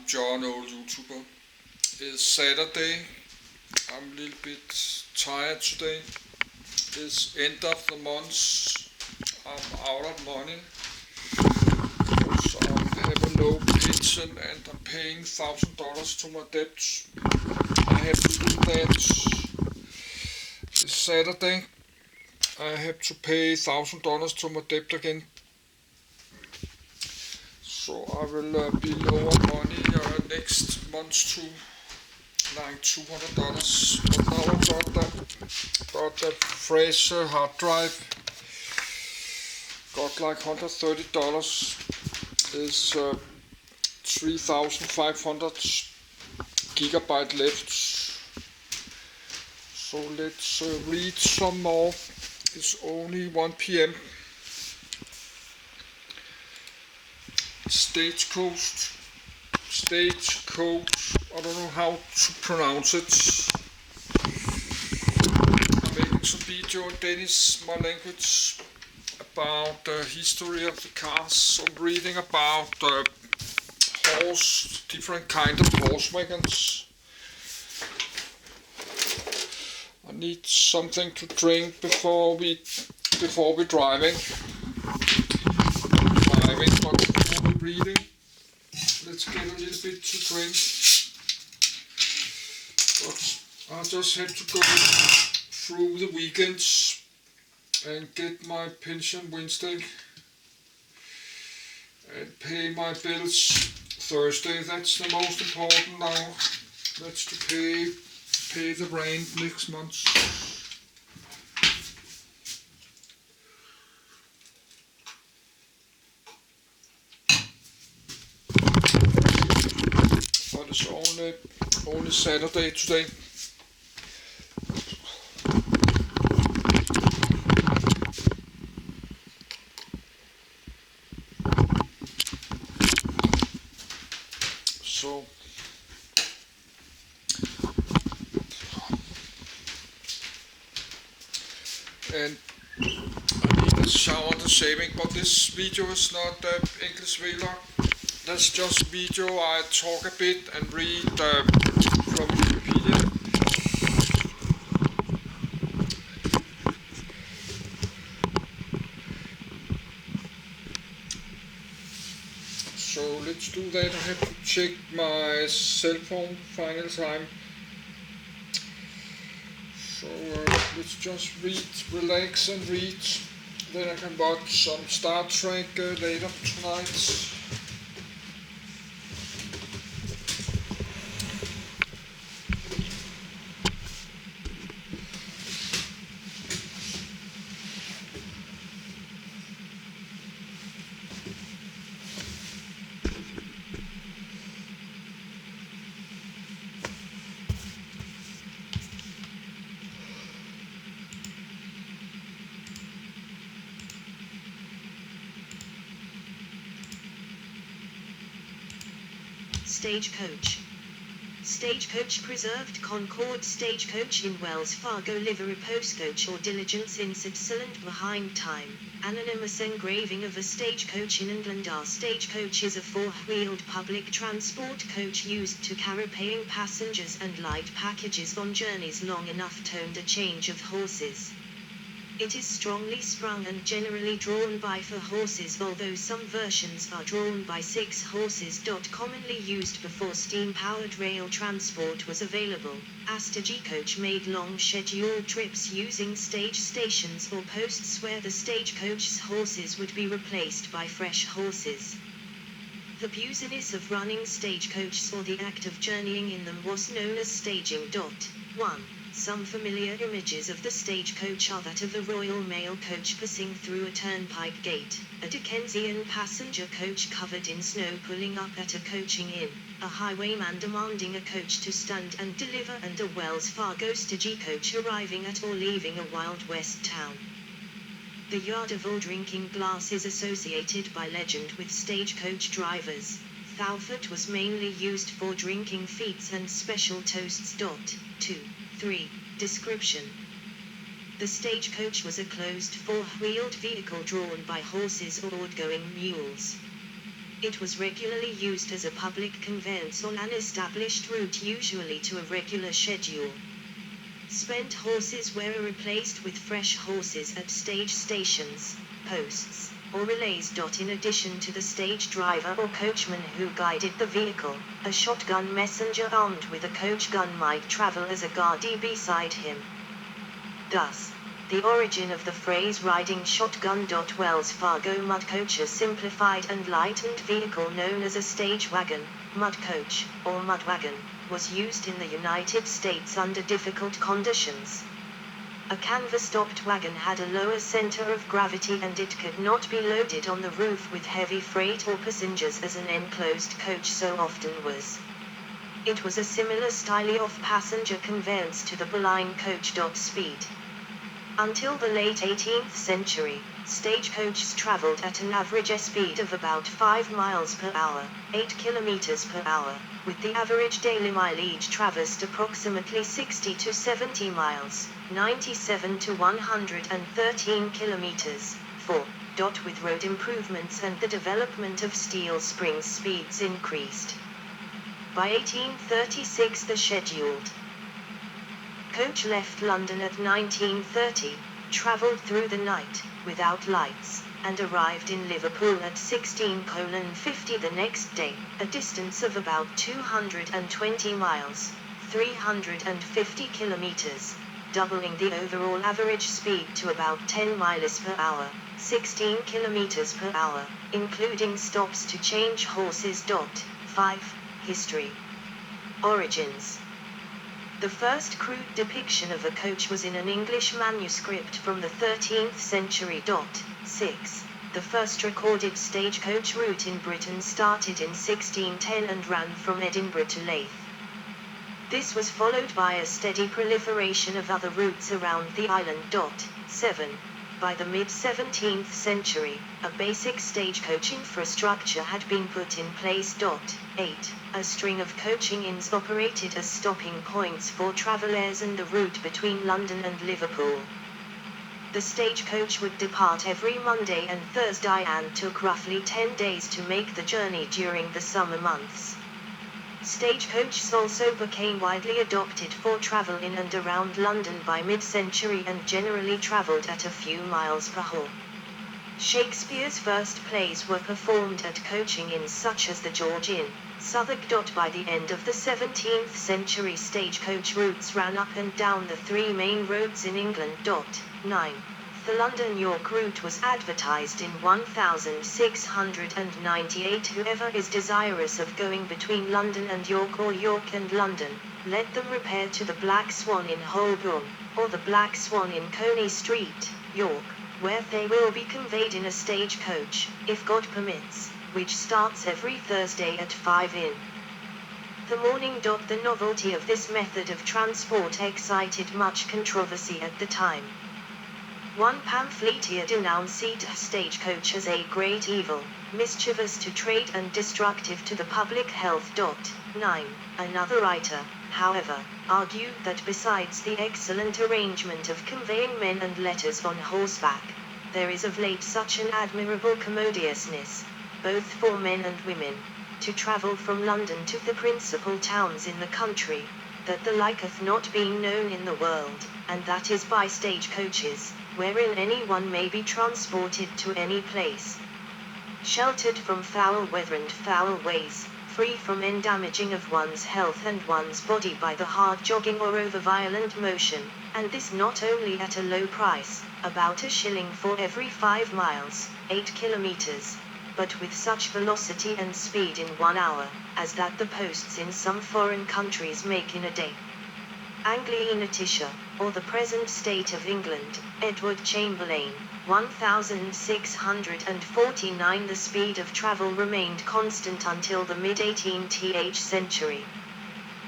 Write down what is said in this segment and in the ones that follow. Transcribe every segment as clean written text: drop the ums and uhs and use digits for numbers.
John, old YouTuber. It's Saturday. I'm a little bit tired today. It's end of the month. I'm out of money. So I have a low pension and I'm paying $1,000 to my debt. I have to do that. It's Saturday. I have to pay $1,000 to my debt again. So I will be low on money next month too, like $200. But now I got that fresh hard drive. Got like $130. Is 3,500 gigabyte left. So let's read some more. It's only 1 p.m. Stagecoach, I don't know how to pronounce it. I'm making some video in Danish, my language, about the history of the cars. So I'm reading about different kind of horse wagons. I need something to drink before we driving. But reading. Let's get a little bit to drink. But I just have to go through the weekends and get my pension Wednesday and pay my bills Thursday. That's the most important now. That's to pay the rent next month. But it's only Saturday today. So and I need a shower and a shaving, but this video is not English vlog. That's just video. I talk a bit and read from Wikipedia. So let's do that. I have to check my cell phone final time. So let's just read, relax and read. Then I can watch some Star Trek later tonight. Stagecoach. Stagecoach preserved Concord Stagecoach in Wells Fargo livery postcoach or diligence in Switzerland behind time. Anonymous engraving of a stagecoach in England. Our stagecoach is a four-wheeled public transport coach used to carry paying passengers and light packages on journeys long enough to interchange of horses. It is strongly sprung and generally drawn by 4 horses, although some versions are drawn by 6 horses. Commonly used before steam-powered rail transport was available. A stagecoach made long scheduled trips using stage stations or posts where the stagecoach's horses would be replaced by fresh horses. The business of running stagecoaches or the act of journeying in them was known as staging. 1. Some familiar images of the stagecoach are that of a Royal Mail coach passing through a turnpike gate, a Dickensian passenger coach covered in snow pulling up at a coaching inn, a highwayman demanding a coach to stand and deliver, and a Wells Fargo stagecoach arriving at or leaving a Wild West town. The yard of all drinking glass is associated by legend with stagecoach drivers. Thalford was mainly used for drinking feats and special toasts. 2. 3. Description. The stagecoach was a closed four-wheeled vehicle drawn by horses or outgoing mules. It was regularly used as a public conveyance on an established route, usually to a regular schedule. Spent horses were replaced with fresh horses at stage stations, posts, or relays. In addition to the stage driver or coachman who guided the vehicle, a shotgun messenger armed with a coach gun might travel as a guardie beside him. Thus, the origin of the phrase riding shotgun. Wells Fargo mud coach, a simplified and lightened vehicle known as a stage wagon, mud coach, or mud wagon, was used in the United States under difficult conditions. A canvas-topped wagon had a lower center of gravity and it could not be loaded on the roof with heavy freight or passengers as an enclosed coach so often was. It was a similar style of passenger conveyance to the Berline coach. Speed. Until the late 18th century, stagecoaches traveled at an average speed of about 5 miles per hour, 8 kilometers per hour, with the average daily mileage traversed approximately 60 to 70 miles, 97 to 113 kilometers, 4. With road improvements and the development of steel springs, speeds increased. By 1836 the scheduled coach left London at 1930, travelled through the night, without lights, and arrived in Liverpool at 16:50 the next day, a distance of about 220 miles, 350 kilometers, doubling the overall average speed to about 10 miles per hour, 16 kilometers per hour, including stops to change horses. 5. History. Origins. The first crude depiction of a coach was in an English manuscript from the 13th century. 6. The first recorded stagecoach route in Britain started in 1610 and ran from Edinburgh to Leith. This was followed by a steady proliferation of other routes around the island. 7. By the mid-17th century, a basic stagecoach infrastructure had been put in place. 8. A string of coaching inns operated as stopping points for travellers in the route between London and Liverpool. The stagecoach would depart every Monday and Thursday and took roughly 10 days to make the journey during the summer months. Stagecoaches also became widely adopted for travel in and around London by mid-century and generally travelled at a few miles per hour. Shakespeare's first plays were performed at coaching inns such as the George Inn, Southwark. By the end of the 17th century, stagecoach routes ran up and down the 3 main roads in England. 9. The London-York route was advertised in 1698. Whoever is desirous of going between London and York or York and London, let them repair to the Black Swan in Holborn, or the Black Swan in Coney Street, York, where they will be conveyed in a stagecoach, if God permits, which starts every Thursday at 5 in the morning. The novelty of this method of transport excited much controversy at the time. One pamphleteer denounced the stagecoach as a great evil, mischievous to trade and destructive to the public health. 9. Another writer, however, argued that besides the excellent arrangement of conveying men and letters on horseback, there is of late such an admirable commodiousness, both for men and women, to travel from London to the principal towns in the country, that the like hath not been known in the world, and that is by stagecoaches, wherein any one may be transported to any place, sheltered from foul weather and foul ways, free from endamaging of one's health and one's body by the hard jogging or over-violent motion, and this not only at a low price, about a shilling for every 5 miles, 8 kilometers, but with such velocity and speed in 1 hour, as that the posts in some foreign countries make in a day. Anglia Natisha, or the present state of England, Edward Chamberlain, 1649. The speed of travel remained constant until the mid-18th century.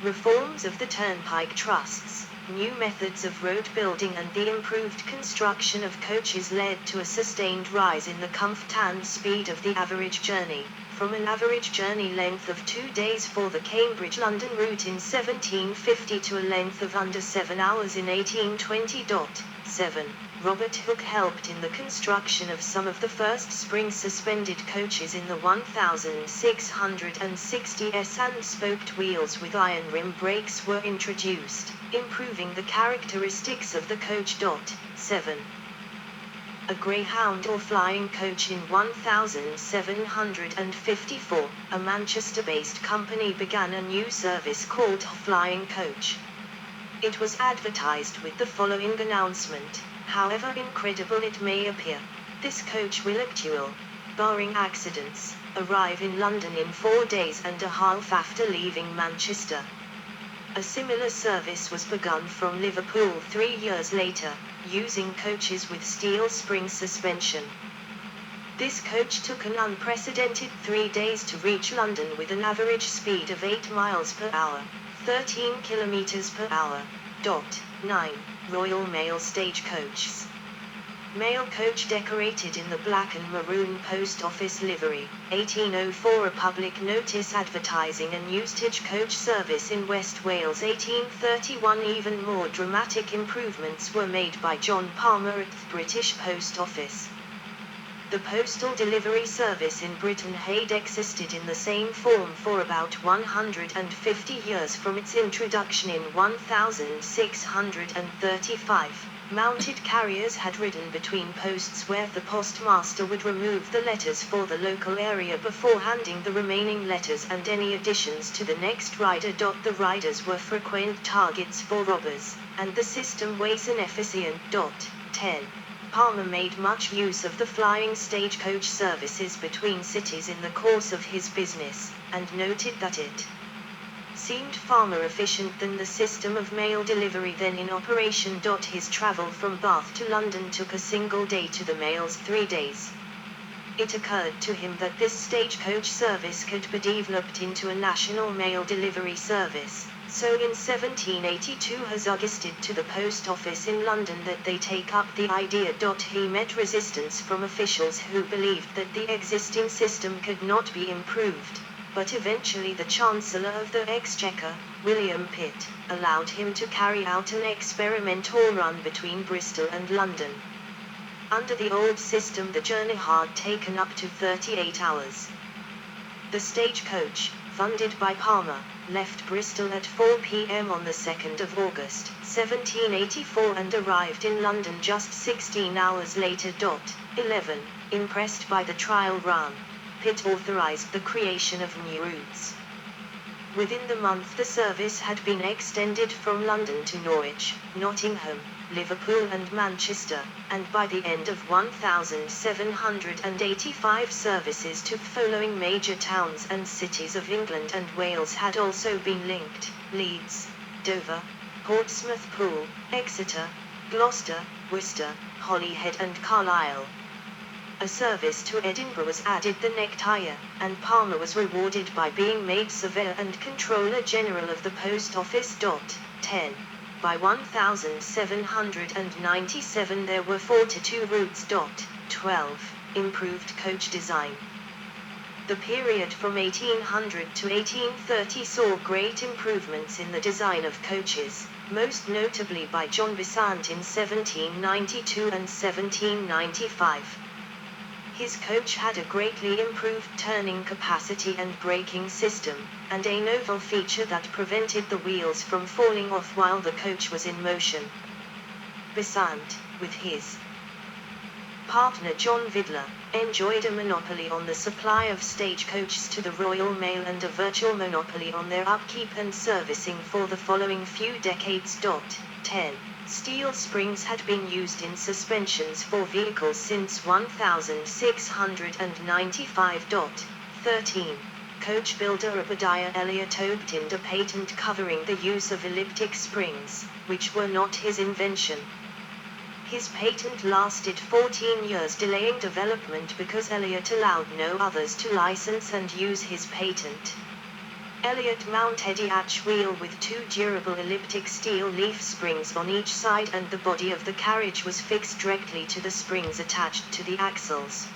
Reforms of the turnpike trusts, new methods of road building and the improved construction of coaches led to a sustained rise in the comfort and speed of the average journey, from an average journey length of 2 days for the Cambridge-London route in 1750 to a length of under 7 hours in 1820. 7. Robert Hooke helped in the construction of some of the first spring-suspended coaches in the 1660s, and spoked wheels with iron rim brakes were introduced, improving the characteristics of the coach. 7. A Greyhound or flying coach. In 1754, a Manchester-based company began a new service called Flying Coach. It was advertised with the following announcement: however incredible it may appear, this coach will actually, barring accidents, arrive in London in 4 days and a half after leaving Manchester. A similar service was begun from Liverpool 3 years later, using coaches with steel spring suspension. This coach took an unprecedented 3 days to reach London with an average speed of 8 miles per hour, 13 kilometers per hour. 9. Royal Mail Stagecoaches. Mail coach decorated in the black and maroon post office livery. 1804, a public notice advertising a new stagecoach service in West Wales. 1831, even more dramatic improvements were made by John Palmer at the British Post Office. The postal delivery service in Britain had existed in the same form for about 150 years from its introduction in 1635. Mounted carriers had ridden between posts where the postmaster would remove the letters for the local area before handing the remaining letters and any additions to the next rider. The riders were frequent targets for robbers, and the system was inefficient. 10. Palmer made much use of the flying stagecoach services between cities in the course of his business, and noted that it seemed far more efficient than the system of mail delivery then in operation. His travel from Bath to London took a single day, to the mails 3 days. It occurred to him that this stagecoach service could be developed into a national mail delivery service, so in 1782 has suggested to the post office in London that they take up the idea. He met resistance from officials who believed that the existing system could not be improved, but eventually the Chancellor of the Exchequer, William Pitt, allowed him to carry out an experimental run between Bristol and London. Under the old system the journey had taken up to 38 hours. The stagecoach, funded by Palmer, left Bristol at 4 p.m. on the 2nd of August, 1784 and arrived in London just 16 hours later. 11. Impressed by the trial run, Pitt authorized the creation of new routes. Within the month the service had been extended from London to Norwich, Nottingham, Liverpool and Manchester, and by the end of 1785 services to following major towns and cities of England and Wales had also been linked: Leeds, Dover, Portsmouth, Poole, Exeter, Gloucester, Worcester, Holyhead and Carlisle. A service to Edinburgh was added the next year, and Palmer was rewarded by being made Surveyor and Controller General of the Post Office. 10. By 1797 there were 42 routes. 12. Improved coach design. The period from 1800 to 1830 saw great improvements in the design of coaches, most notably by John Besant in 1792 and 1795. His coach had a greatly improved turning capacity and braking system, and a novel feature that prevented the wheels from falling off while the coach was in motion. Besant, with his partner John Vidler, enjoyed a monopoly on the supply of stagecoaches to the Royal Mail and a virtual monopoly on their upkeep and servicing for the following few decades. 10. Steel springs had been used in suspensions for vehicles since 1695. 13. Coach builder Obadiah Elliott obtained a patent covering the use of elliptic springs, which were not his invention. His patent lasted 14 years, delaying development because Elliott allowed no others to license and use his patent. Elliott mounted a hatch wheel with 2 durable elliptic steel leaf springs on each side, and the body of the carriage was fixed directly to the springs attached to the axles.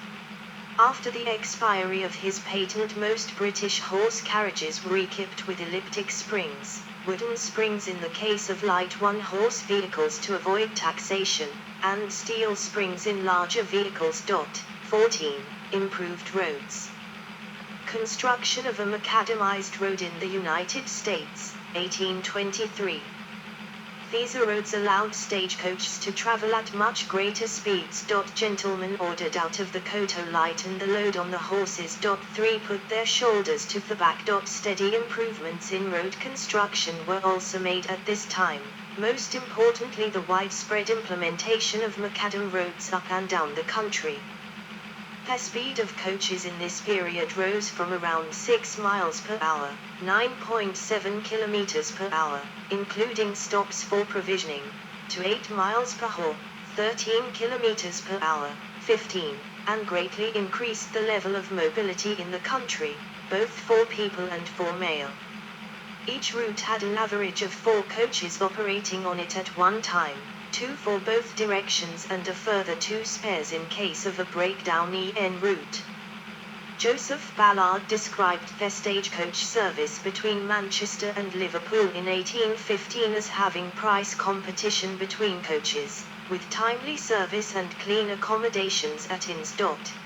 After the expiry of his patent, most British horse carriages were equipped with elliptic springs, wooden springs in the case of light one-horse vehicles to avoid taxation, and steel springs in larger vehicles. 14. Improved roads. Construction of a macadamized road in the United States, 1823. These roads allowed stagecoaches to travel at much greater speeds. Gentlemen ordered out of the coach to lighten the load on the horses. 3. Put their shoulders to the back. Steady improvements in road construction were also made at this time, most importantly the widespread implementation of macadam roads up and down the country. The speed of coaches in this period rose from around 6 miles per hour, 9.7 kilometers per hour, including stops for provisioning, to 8 miles per hour, 13 kilometers per hour, 15, and greatly increased the level of mobility in the country, both for people and for mail. Each route had an average of 4 coaches operating on it at one time, 2 for both directions and a further 2 spares in case of a breakdown en route. Joseph Ballard described the stagecoach service between Manchester and Liverpool in 1815 as having price competition between coaches, with timely service and clean accommodations at inns.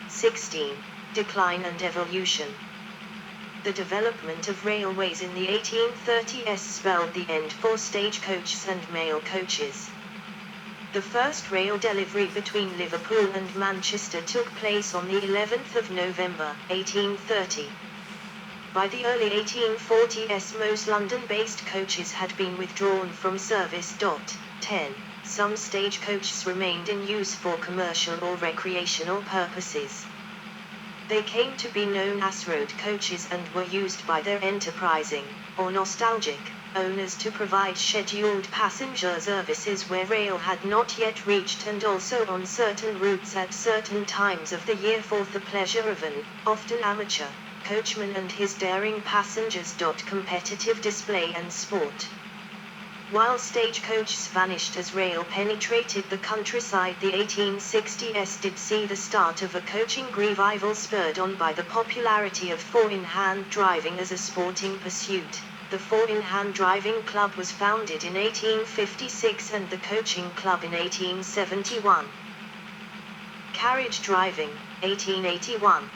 16. Decline and evolution. The development of railways in the 1830s spelled the end for stagecoaches and mail coaches. The first rail delivery between Liverpool and Manchester took place on the 11th of November, 1830. By the early 1840s most London-based coaches had been withdrawn from service. 10. Some stagecoaches remained in use for commercial or recreational purposes. They came to be known as road coaches and were used by their enterprising, or nostalgic, owners to provide scheduled passenger services where rail had not yet reached, and also on certain routes at certain times of the year for the pleasure of an, often amateur, coachman and his daring passengers. Competitive display and sport. While stagecoaches vanished as rail penetrated the countryside, the 1860s did see the start of a coaching revival spurred on by the popularity of four-in-hand driving as a sporting pursuit. The Four-in-Hand Driving Club was founded in 1856 and the Coaching Club in 1871. Carriage driving, 1881.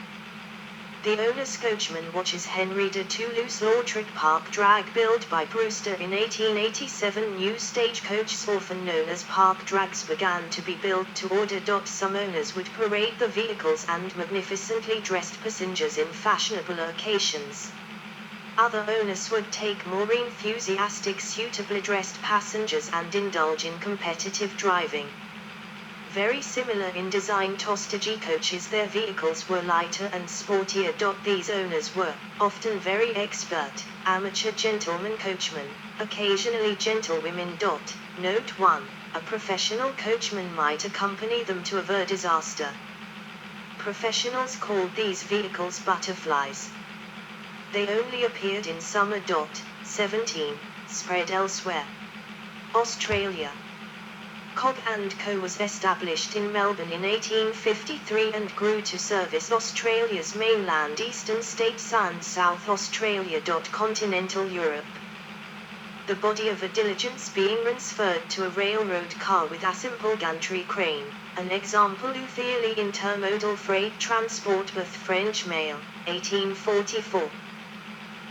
The owner's coachman watches Henry de Toulouse-Lautrec Park drag built by Brewster in 1887. New stagecoaches, often known as park drags, began to be built to order. Some owners would parade the vehicles and magnificently dressed passengers in fashionable occasions. Other owners would take more enthusiastic, suitably dressed passengers and indulge in competitive driving. Very similar in design to stagecoaches, their vehicles were lighter and sportier. These owners were often very expert, amateur gentlemen coachmen, occasionally gentlewomen. Note 1. A professional coachman might accompany them to avert disaster. Professionals called these vehicles butterflies. They only appeared in summer. 17. Spread elsewhere. Australia. Cobb & Co. was established in Melbourne in 1853 and grew to service Australia's mainland, eastern states and South Australia. Continental Europe. The body of a diligence being transferred to a railroad car with a simple gantry crane, an example usually intermodal freight transport with French mail, 1844.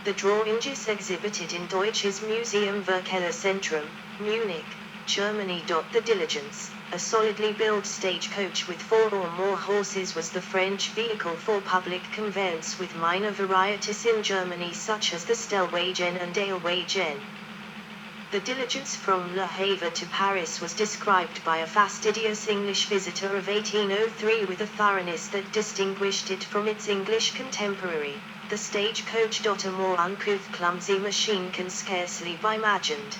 The drawings exhibited in Deutsches Museum Verkehrszentrum, Munich, Germany. The diligence, a solidly built stagecoach with 4 or more horses, was the French vehicle for public conveyance, with minor varieties in Germany such as the Stellwagen and Eilwagen. The diligence from Le Havre to Paris was described by a fastidious English visitor of 1803 with a thoroughness that distinguished it from its English contemporary. The stagecoach. A more uncouth, clumsy machine can scarcely be imagined.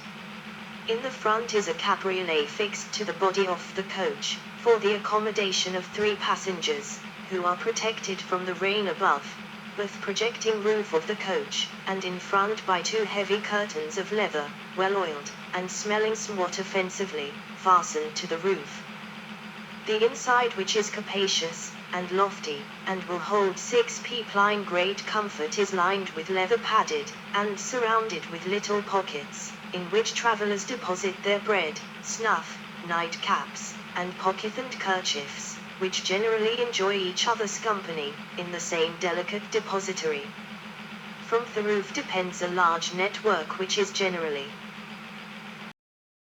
In the front is a cabriolet fixed to the body of the coach, for the accommodation of 3 passengers, who are protected from the rain above, with projecting roof of the coach, and in front by 2 heavy curtains of leather, well oiled, and smelling somewhat offensively, fastened to the roof. The inside, which is capacious, and lofty, and will hold 6 people. Great comfort is lined with leather padded, and surrounded with little pockets, in which travelers deposit their bread, snuff, nightcaps, and pocket and kerchiefs, which generally enjoy each other's company, in the same delicate depository. From the roof depends a large network which is generally